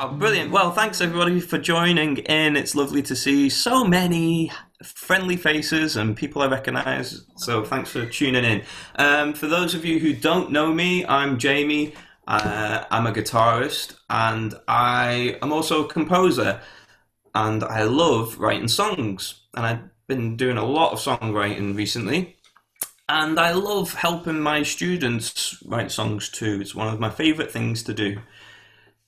Oh, brilliant. Well, thanks everybody for joining in. It's lovely to see so many friendly faces and people I recognize. So thanks for tuning in. For those of you who don't know me, I'm Jamie. I'm a guitarist and I am also a composer. And I love writing songs. And I've been doing a lot of songwriting recently. And I love helping my students write songs too. It's one of my favorite things to do.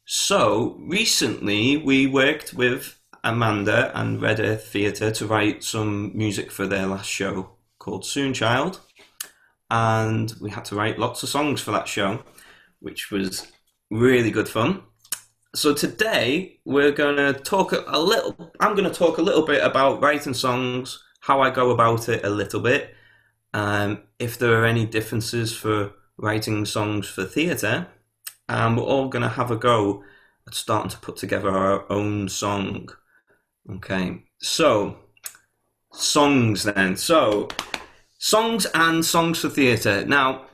So recently we worked with Amanda and Red Earth Theatre to write some music for their last show called Soon Child. And we had to write lots of songs for that show, which was really good fun. So today we're going to talk I'm going to talk a little bit about writing songs, how I go about it a little bit, if there are any differences for writing songs for theatre. And we're all going to have a go at starting to put together our own song. Okay, so songs then. So songs and songs for theatre. Now,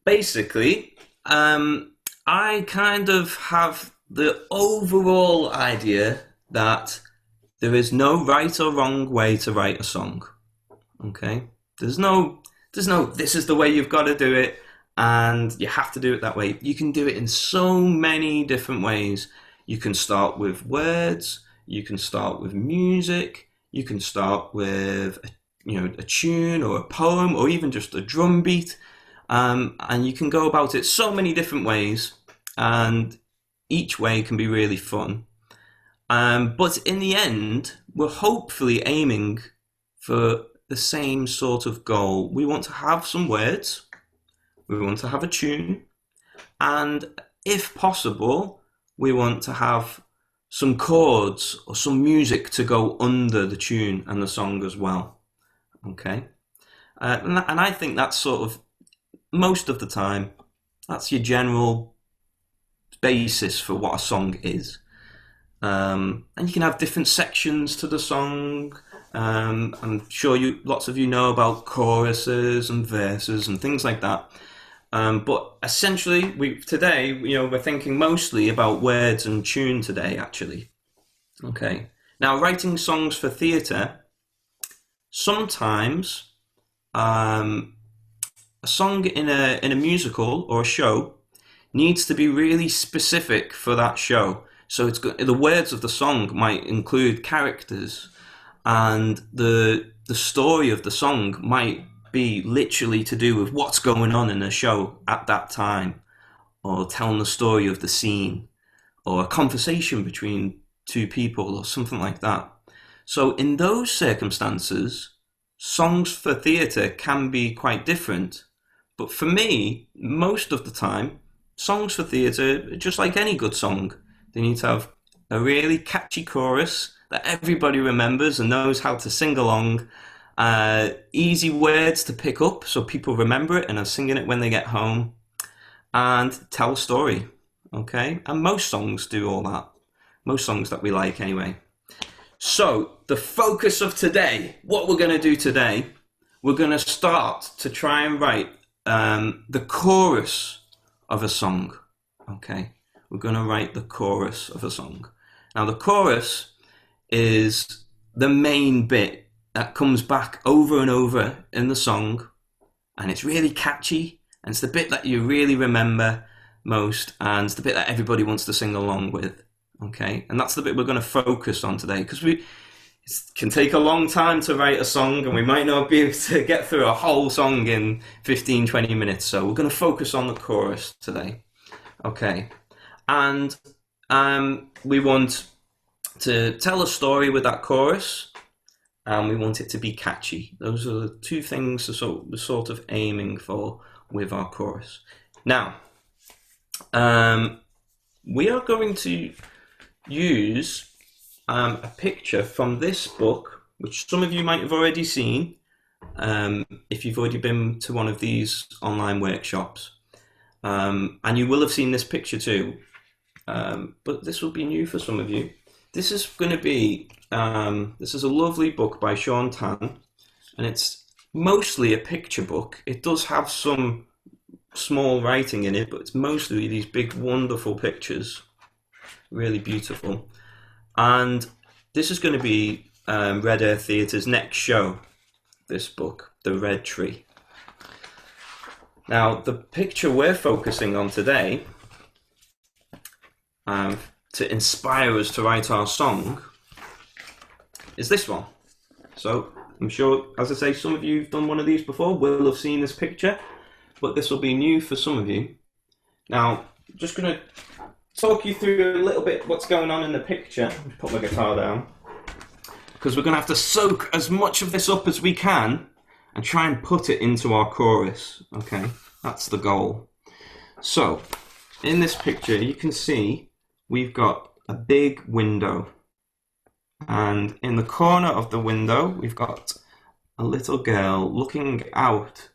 basically, I kind of have the overall idea that there is no right or wrong way to write a song. Okay, there's no this is the way you've got to do it. And you have to do it that way. You can do it in so many different ways. You can start with words. You can start with music. You can start with a tune or a poem or even just a drum beat. And you can go about it so many different ways. And each way can be really fun. But in the end, we're hopefully aiming for the same sort of goal. We want to have some words. We want to have a tune, and if possible, we want to have some chords or some music to go under the tune and the song as well. Okay, and I think that's sort of most of the time. That's your general basis for what a song is, and you can have different sections to the song. I'm sure lots of you know about choruses and verses and things like that. But essentially, we're thinking mostly about words and tune today, actually. Okay. Now, writing songs for theatre, sometimes a song in a musical or a show needs to be really specific for that show. So the words of the song might include characters, and the story of the song might be literally to do with what's going on in a show at that time, or telling the story of the scene, or a conversation between two people, or something like that. So in those circumstances, songs for theatre can be quite different. But for me, most of the time, songs for theatre, just like any good song, they need to have a really catchy chorus that everybody remembers and knows how to sing along. Easy words to pick up so people remember it and are singing it when they get home, and tell a story. Okay, and most songs do all that. Most songs that we like anyway. So the focus of today, what we're going to do today, we're going to start to try and write the chorus of a song. Okay, we're going to write the chorus of a song. Now the chorus is the main bit that comes back over and over in the song, and it's really catchy, and it's the bit that you really remember most, and it's the bit that everybody wants to sing along with. Okay, and that's the bit we're going to focus on today, because it can take a long time to write a song, and we might not be able to get through a whole song in 15-20 minutes, so we're going to focus on the chorus today. Okay, and we want to tell a story with that chorus, and we want it to be catchy. Those are the two things we're sort of aiming for with our chorus. Now, we are going to use a picture from this book, which some of you might have already seen, if you've already been to one of these online workshops. And you will have seen this picture too, but this will be new for some of you. This is going to be, this is a lovely book by Sean Tan, and it's mostly a picture book. It does have some small writing in it, but it's mostly these big, wonderful pictures. Really beautiful. And this is going to be Red Earth Theatre's next show, this book, The Red Tree. Now, the picture we're focusing on today, to inspire us to write our song, is this one. So, I'm sure, as I say, some of you have done one of these before, will have seen this picture, but this will be new for some of you. Now, I'm just going to talk you through a little bit what's going on in the picture. Put my guitar down, because we're going to have to soak as much of this up as we can and try and put it into our chorus. Okay, that's the goal. So, in this picture, you can see we've got a big window, and in the corner of the window, we've got a little girl looking out,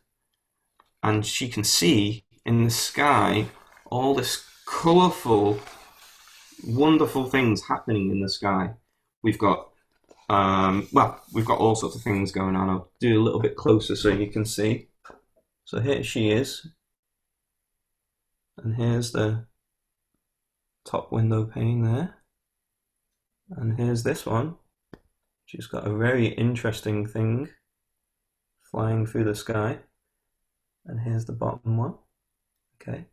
and she can see in the sky all this colourful, wonderful things happening in the sky. We've got, we've got all sorts of things going on. I'll do a little bit closer so you can see. So here she is, and here's the top window pane there, and here's this one. She's got a very interesting thing flying through the sky, and here's the bottom one. Okay.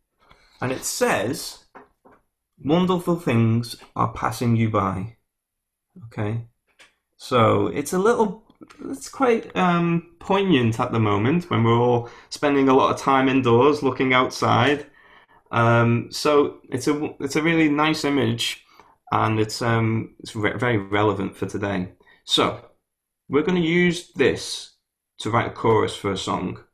And it says, wonderful things are passing you by. Okay. So it's quite poignant at the moment when we're all spending a lot of time indoors looking outside. So it's a really nice image, and it's very relevant for today. So we're going to use this to write a chorus for a song,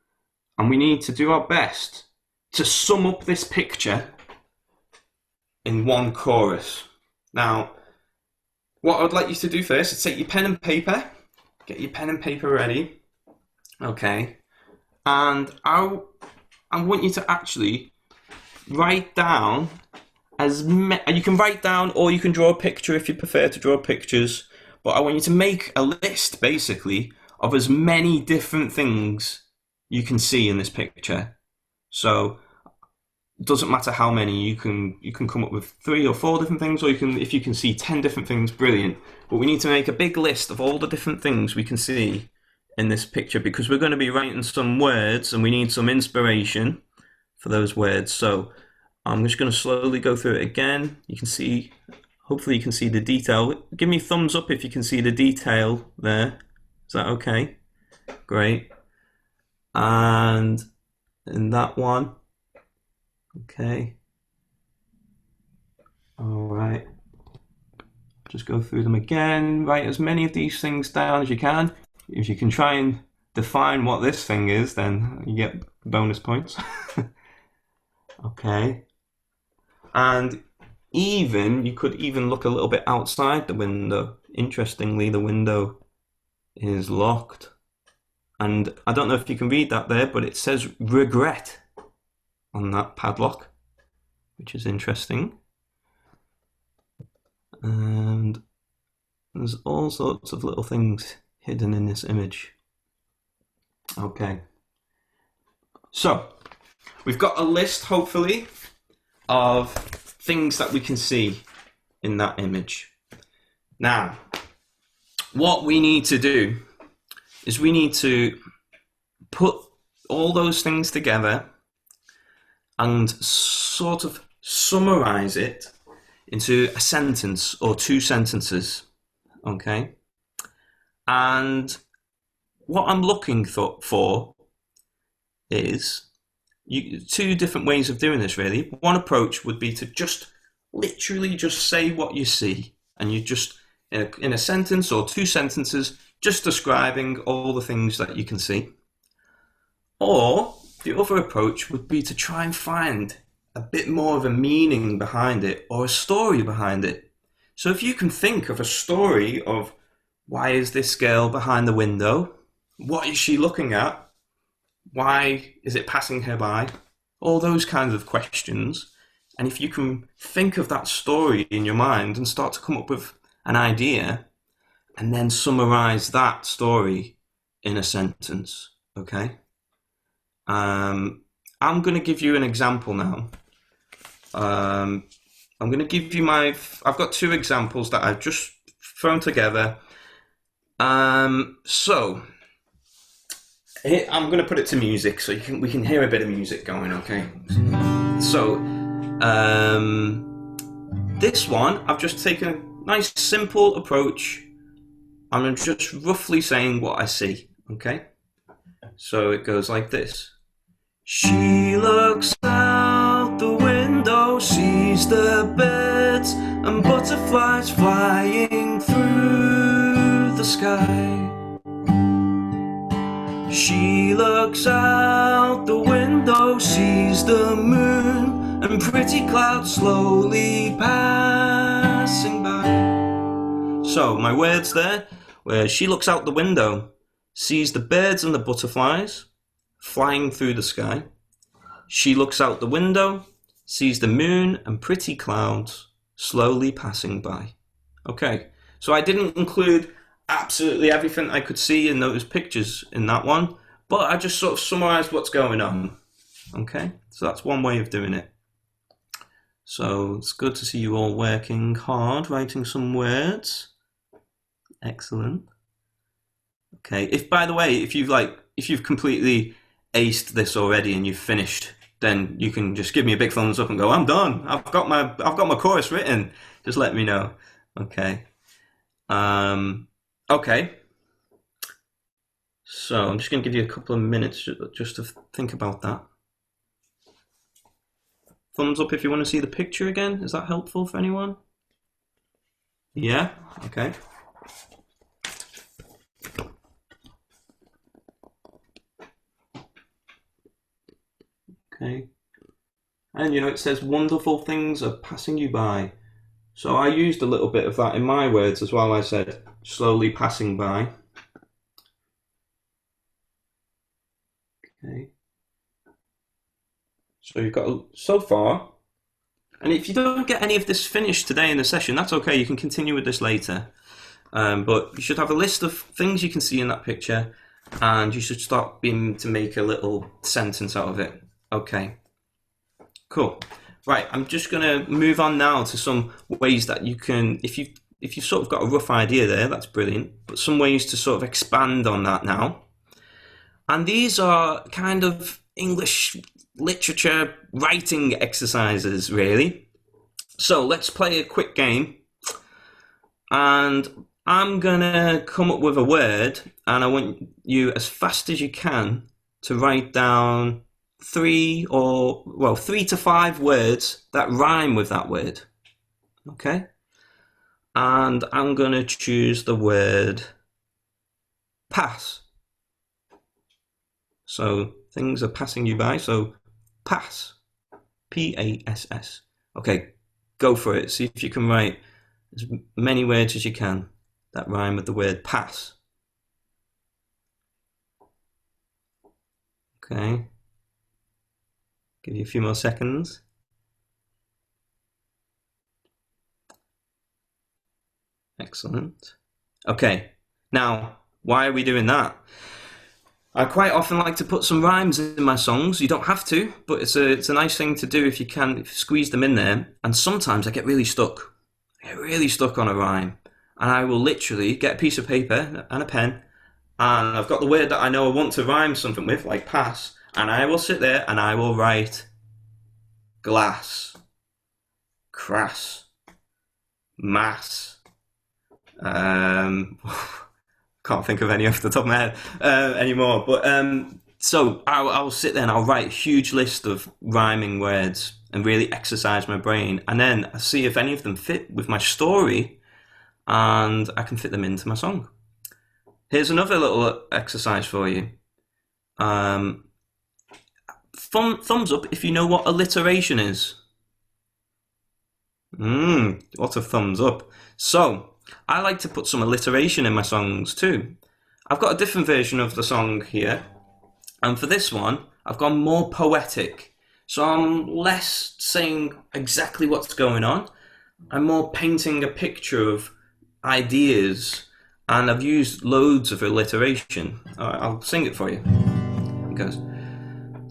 and we need to do our best to sum up this picture in one chorus. Now, what I'd like you to do first is take your pen and paper, get your pen and paper ready, okay, and I want you to actually write down you can write down, or you can draw a picture if you prefer to draw pictures, but I want you to make a list, basically, of as many different things you can see in this picture. So it doesn't matter how many, you can come up with 3 or 4 different things, or if you can see 10 different things, brilliant. But we need to make a big list of all the different things we can see in this picture, because we're going to be writing some words and we need some inspiration for those words. So I'm just going to slowly go through it again. You can see, hopefully you can see the detail. Give me a thumbs up if you can see the detail there. Is that okay? Great. And in that one, okay. All right. Just go through them again. Write as many of these things down as you can. If you can try and define what this thing is, then you get bonus points. Okay. And you could even look a little bit outside the window. Interestingly, the window is locked. And I don't know if you can read that there, but it says regret on that padlock, which is interesting. And there's all sorts of little things hidden in this image. Okay. So, we've got a list, hopefully, of things that we can see in that image. Now, what we need to do is we need to put all those things together and sort of summarize it into a sentence or 2 sentences, okay? And what I'm looking for is 2 different ways of doing this, really. One approach would be to literally just say what you see, and you just, in a sentence or 2 sentences, just describing all the things that you can see. Or the other approach would be to try and find a bit more of a meaning behind it, or a story behind it. So if you can think of a story of, why is this girl behind the window? What is she looking at? Why is it passing her by? All those kinds of questions. And if you can think of that story in your mind and start to come up with an idea, and then summarize that story in a sentence, okay? I'm going to give you an example now. I'm going to give you I've got two examples that I've just thrown together. So here, I'm going to put it to music so we can hear a bit of music going, okay? So, this one, I've just taken a nice simple approach. I'm just roughly saying what I see, okay? So it goes like this. She looks out the window, sees the birds and butterflies flying through the sky. She looks out the window, sees the moon and pretty clouds slowly passing by. So my words there, where she looks out the window, sees the birds and the butterflies flying through the sky. She looks out the window, sees the moon and pretty clouds slowly passing by. Okay, so I didn't include absolutely everything I could see in those pictures in that one, but I just sort of summarized what's going on. Okay, so that's one way of doing it. So it's good to see you all working hard, writing some words. Excellent. Okay, if by the way, if you've completely aced this already and you've finished, then you can just give me a big thumbs up and go, I'm done. I've got my chorus written. Just let me know. Okay. Okay. So I'm just going to give you a couple of minutes just to think about that. Thumbs up if you want to see the picture again. Is that helpful for anyone? Yeah? Okay. Okay. And it says wonderful things are passing you by. So I used a little bit of that in my words as well. I said slowly passing by. Okay. So you've got so far. And if you don't get any of this finished today in the session, that's okay. You can continue with this later. But you should have a list of things you can see in that picture, and you should start being to make a little sentence out of it. Okay. Cool. Right, I'm just going to move on now to some ways that you can, if you've sort of got a rough idea there, that's brilliant, but some ways to sort of expand on that now. And these are kind of English literature writing exercises, really. So let's play a quick game. And I'm going to come up with a word, and I want you, as fast as you can, to write down 3 to 5 words that rhyme with that word. Okay? And I'm going to choose the word pass. So things are passing you by, so pass. P-A-S-S. Okay, go for it. See if you can write as many words as you can that rhyme with the word pass. Okay. Give you a few more seconds. Excellent. Okay, now, why are we doing that? I quite often like to put some rhymes in my songs. You don't have to, but it's a nice thing to do if you can squeeze them in there. And sometimes I get really stuck. I get really stuck on a rhyme. And I will literally get a piece of paper and a pen, and I've got the word that I know I want to rhyme something with, like pass, and I will sit there and I will write glass, crass, mass. Can't think of any off the top of my head anymore. But so I'll sit there and I'll write a huge list of rhyming words and really exercise my brain, and then I see if any of them fit with my story, and I can fit them into my song. Here's another little exercise for you. Thumbs up if you know what alliteration is. Lots of thumbs up. So, I like to put some alliteration in my songs too. I've got a different version of the song here. And for this one, I've gone more poetic. So I'm less saying exactly what's going on. I'm more painting a picture of ideas. And I've used loads of alliteration. I'll sing it for you. It goes,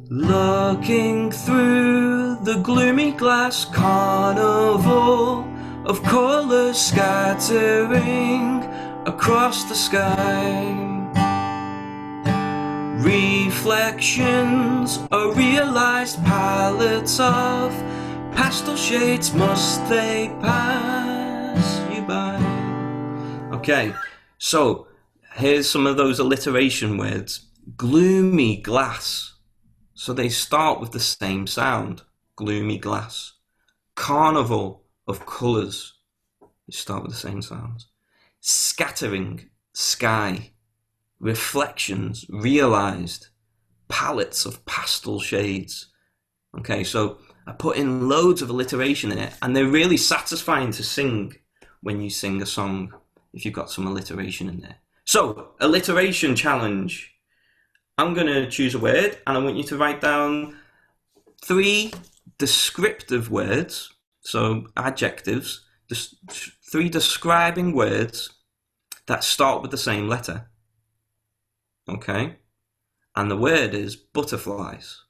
looking through the gloomy glass carnival of colours scattering across the sky. Reflections are realised palettes of pastel shades, must they pass you by? Okay, so here's some of those alliteration words. Gloomy glass. So they start with the same sound. Gloomy glass. Carnival of colours. They start with the same sounds. Scattering, sky. Reflections, realised. Palettes of pastel shades. Okay, so I put in loads of alliteration in it, and they're really satisfying to sing when you sing a song, if you've got some alliteration in there. So, alliteration challenge. I'm going to choose a word, and I want you to write down 3 descriptive words, so adjectives, 3 describing words that start with the same letter. Okay? And the word is butterflies.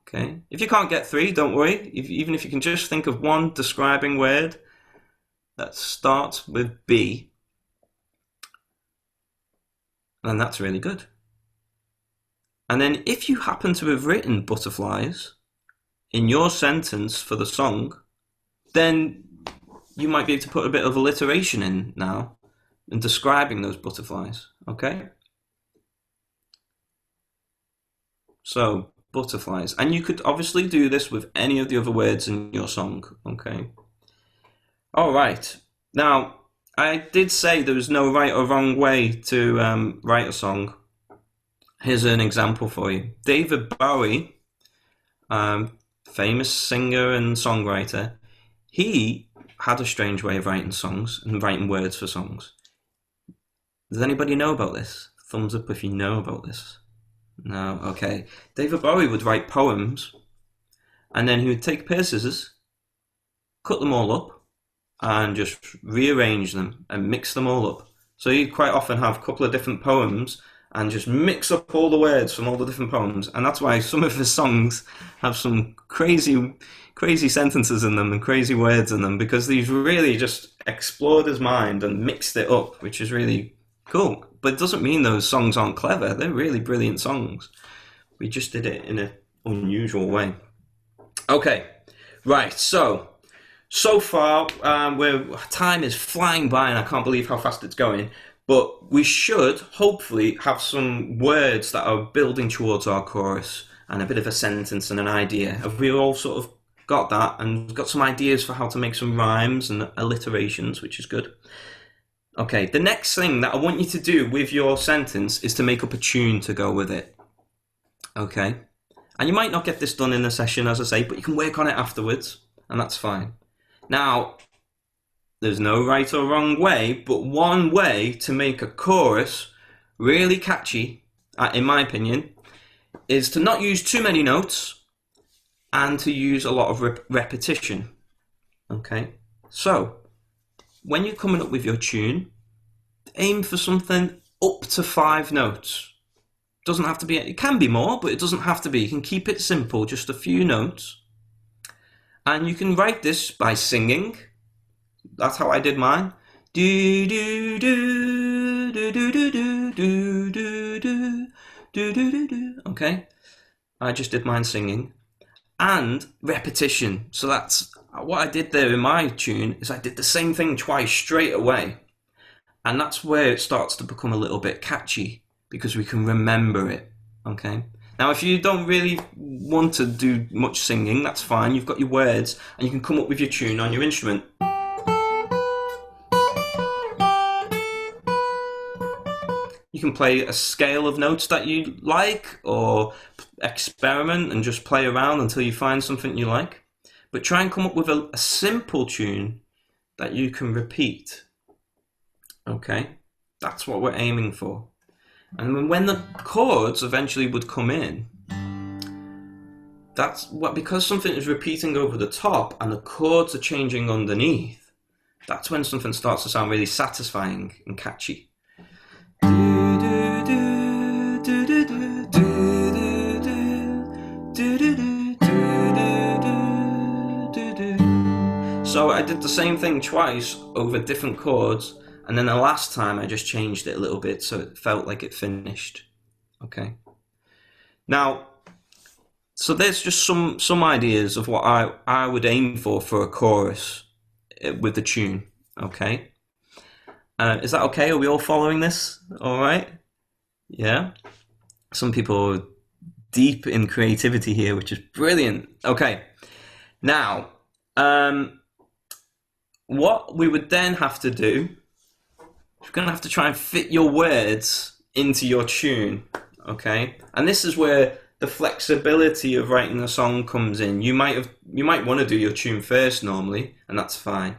Okay? If you can't get 3, don't worry. Even if you can just think of one describing word that starts with B, then that's really good. And then if you happen to have written butterflies in your sentence for the song, then you might be able to put a bit of alliteration in now in describing those butterflies. Okay? So, butterflies. And you could obviously do this with any of the other words in your song. Okay? All right. Now, I did say there was no right or wrong way to write a song. Here's an example for you. David Bowie, famous singer and songwriter, he had a strange way of writing songs and writing words for songs. Does anybody know about this? Thumbs up if you know about this. No? Okay. David Bowie would write poems, and then he would take a pair of scissors, cut them all up, and just rearrange them and mix them all up. So you'd quite often have a couple of different poems and just mix up all the words from all the different poems. And that's why some of his songs have some crazy sentences in them and crazy words in them, because he's really just explored his mind and mixed it up, which is really cool. But it doesn't mean those songs aren't clever. They're really brilliant songs. We just did it in an unusual way. Okay, right, so far, time is flying by and I can't believe how fast it's going. But we should hopefully have some words that are building towards our chorus and a bit of a sentence and an idea. Have we all sort of got that and got some ideas for how to make some rhymes and alliterations, which is good? Okay, the next thing that I want you to do with your sentence is to make up a tune to go with it. Okay? And you might not get this done in a session, as I say, but you can work on it afterwards, and that's fine. Now, there's no right or wrong way, but one way to make a chorus really catchy, in my opinion, is to not use too many notes and to use a lot of repetition. Okay? So, when you're coming up with your tune, aim for something up to 5 notes. Doesn't have to be, it can be more, but it doesn't have to be. You can keep it simple, just a few notes. And you can write this by singing. That's how I did mine. Do do do do do do do do do do do do do. Okay, I just did mine singing, and repetition. So that's what I did there in my tune. Is I did the same thing twice straight away, and that's where it starts to become a little bit catchy because we can remember it. Okay. Now, if you don't really want to do much singing, that's fine. You've got your words, and you can come up with your tune on your instrument. You can play a scale of notes that you like, or experiment and just play around until you find something you like. But try and come up with a simple tune that you can repeat. Okay? That's what we're aiming for. And when the chords eventually would come in, that's what, because something is repeating over the top and the chords are changing underneath, that's when something starts to sound really satisfying and catchy. So I did the same thing twice over different chords, and then the last time I just changed it a little bit so it felt like it finished. Okay. Now, so there's just some ideas of what I would aim for a chorus with the tune. Okay. Is that okay? Are we all following this? All right. Yeah. Some people are deep in creativity here, which is brilliant. Okay. Now, what we would then have to do, you're going to have to try and fit your words into your tune. Okay. And this is where the flexibility of writing a song comes in. You might want to do your tune first normally, and that's fine.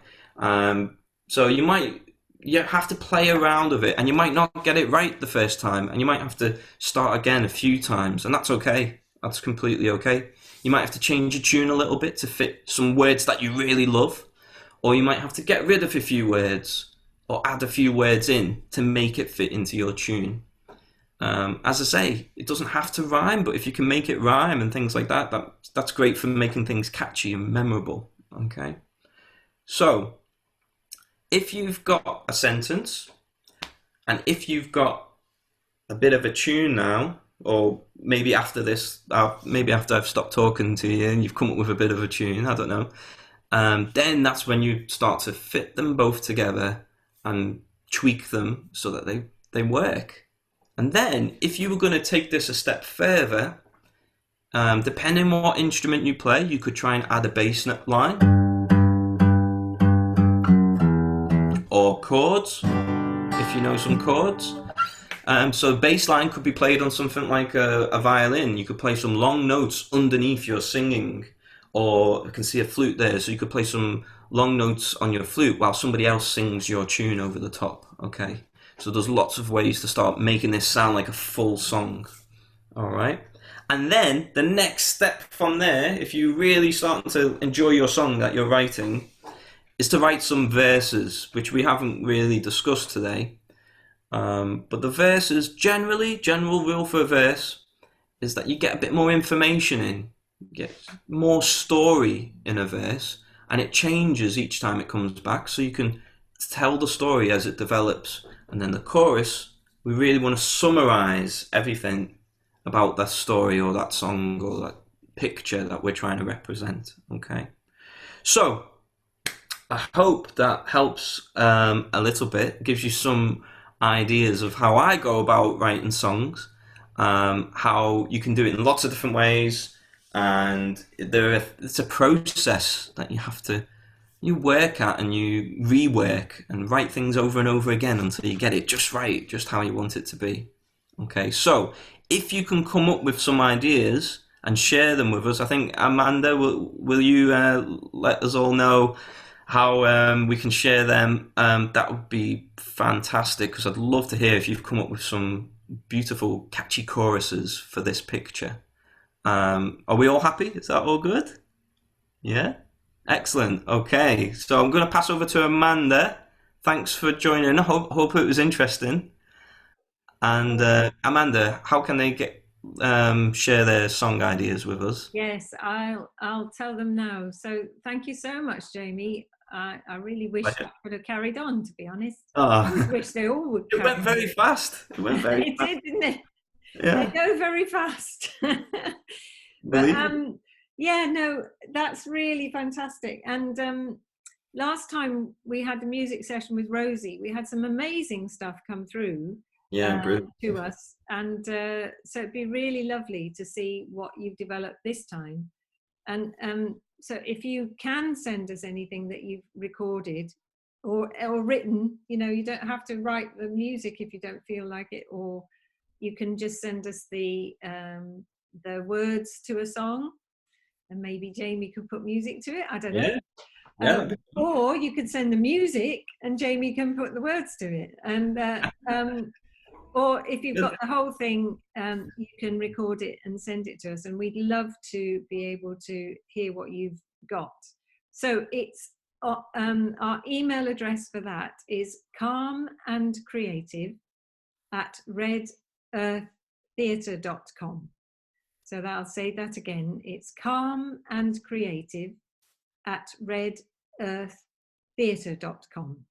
So you have to play around with it, and you might not get it right the first time, and you might have to start again a few times, and that's okay. That's completely okay. You might have to change your tune a little bit to fit some words that you really love, or you might have to get rid of a few words or add a few words in to make it fit into your tune. As I say, it doesn't have to rhyme, but if you can make it rhyme and things like that, that's great for making things catchy and memorable. Okay, so if you've got a sentence, and if you've got a bit of a tune now, or maybe after this, maybe after I've stopped talking to you and you've come up with a bit of a tune, I don't know, then that's when you start to fit them both together and tweak them so that they work. And then, if you were going to take this a step further, depending on what instrument you play, you could try and add a bass line or chords, if you know some chords. So bass line could be played on something like a violin. You could play some long notes underneath your singing, or I can see a flute there, so you could play some long notes on your flute while somebody else sings your tune over the top. Okay. So there's lots of ways to start making this sound like a full song. All right. And then the next step from there, if you really starting to enjoy your song that you're writing, is to write some verses, which we haven't really discussed today. But the verses, general rule for a verse, is that you get a bit more information in, you get more story in a verse, and it changes each time it comes back, so you can tell the story as it develops. And then the chorus, we really want to summarize everything about that story or that song or that picture that we're trying to represent. Okay. So I hope that helps a little bit, gives you some ideas of how I go about writing songs, how you can do it in lots of different ways, and it's a process that you work at and you rework and write things over and over again until you get it just right, just how you want it to be. Okay, so if you can come up with some ideas and share them with us, I think Amanda, will you let us all know how we can share them? That would be fantastic, because I'd love to hear if you've come up with some beautiful, catchy choruses for this picture. Are we all happy? Is that all good? Yeah? Excellent. Okay, so I'm going to pass over to Amanda. Thanks for joining. Hope it was interesting. And Amanda, how can they share their song ideas with us? Yes, I'll tell them now. So thank you so much, Jamie. I really wish that could have carried on, to be honest. I wish they all would. It went very fast. It went very It did, didn't it? Yeah. They go very fast. But yeah, no, that's really fantastic. And last time we had the music session with Rosie, we had some amazing stuff come through to us. And so it'd be really lovely to see what you've developed this time. And so if you can send us anything that you've recorded or written, you don't have to write the music if you don't feel like it, or you can just send us the words to a song, and maybe Jamie could put music to it. I don't know. Yeah. Or you could send the music and Jamie can put the words to it. And or if you've got the whole thing, you can record it and send it to us. And we'd love to be able to hear what you've got. So it's our email address for that is calmanDcreative@redearththeatre.com. So I'll say that again. It's calmanDcreative@redearththeatre.com. earththeatre.com.